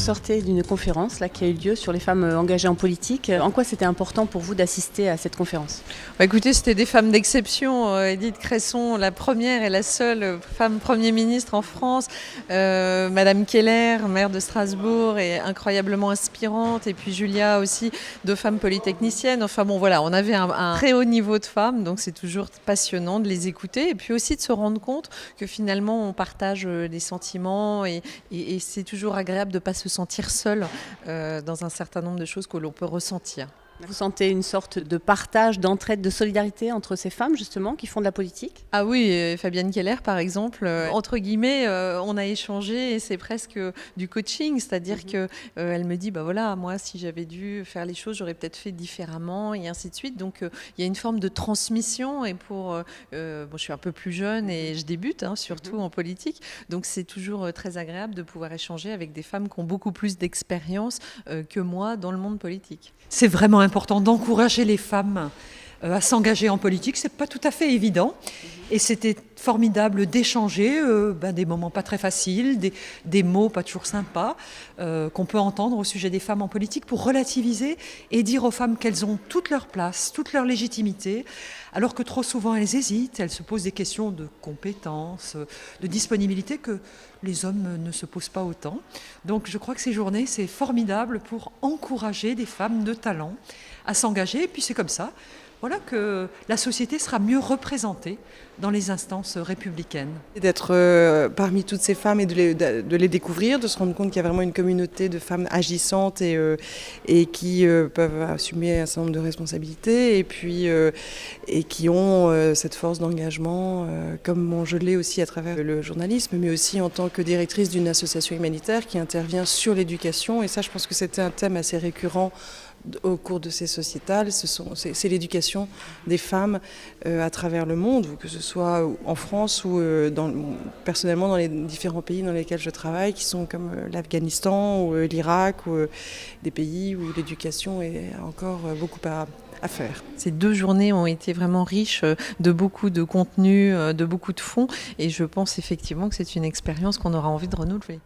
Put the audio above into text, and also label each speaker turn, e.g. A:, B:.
A: sortez d'une conférence là, qui a eu lieu sur les femmes engagées en politique. En quoi c'était important pour vous d'assister à cette conférence?
B: Écoutez, c'était des femmes d'exception. Edith Cresson, la première et la seule femme Premier ministre en France. Madame Keller, maire de Strasbourg, est incroyablement inspirante. Et puis Julia aussi, deux femmes polytechniciennes. Enfin bon, voilà, on avait un très haut niveau de femmes, donc c'est toujours passionnant de les écouter. Et puis aussi de se rendre compte que finalement, on partage des sentiments et c'est toujours agréable de ne pas se sentir seul dans un certain nombre de choses que l'on peut ressentir.
A: Vous sentez une sorte de partage, d'entraide, de solidarité entre ces femmes justement qui font de la politique?
B: Ah oui, Fabienne Keller par exemple, entre guillemets, on a échangé et c'est presque du coaching, c'est-à-dire que elle me dit, bah voilà, moi si j'avais dû faire les choses, j'aurais peut-être fait différemment et ainsi de suite. Donc il y a une forme de transmission et bon, je suis un peu plus jeune et je débute surtout en politique, donc c'est toujours très agréable de pouvoir échanger avec des femmes qui ont beaucoup plus d'expérience que moi dans le monde politique.
C: C'est vraiment important d'encourager les femmes à s'engager en politique. C'est pas tout à fait évident. Et c'était formidable d'échanger des moments pas très faciles, des mots pas toujours sympas qu'on peut entendre au sujet des femmes en politique pour relativiser et dire aux femmes qu'elles ont toute leur place, toute leur légitimité, alors que trop souvent elles hésitent, elles se posent des questions de compétences, de disponibilité que les hommes ne se posent pas autant. Donc je crois que ces journées, c'est formidable pour encourager des femmes de talent à s'engager. Et puis c'est comme ça, voilà, que la société sera mieux représentée dans les instances républicaines.
D: D'être parmi toutes ces femmes et de les découvrir, de se rendre compte qu'il y a vraiment une communauté de femmes agissantes et qui peuvent assumer un certain nombre de responsabilités et qui ont cette force d'engagement, comme je l'ai aussi à travers le journalisme, mais aussi en tant que directrice d'une association humanitaire qui intervient sur l'éducation. Et ça, je pense que c'était un thème assez récurrent au cours de ces sociétales. C'est l'éducation des femmes à travers le monde, que ce soit en France ou personnellement dans les différents pays dans lesquels je travaille, qui sont comme l'Afghanistan ou l'Irak, ou des pays où l'éducation est encore beaucoup à faire.
B: Ces 2 journées ont été vraiment riches de beaucoup de contenu, de beaucoup de fonds, et je pense effectivement que c'est une expérience qu'on aura envie de renouveler.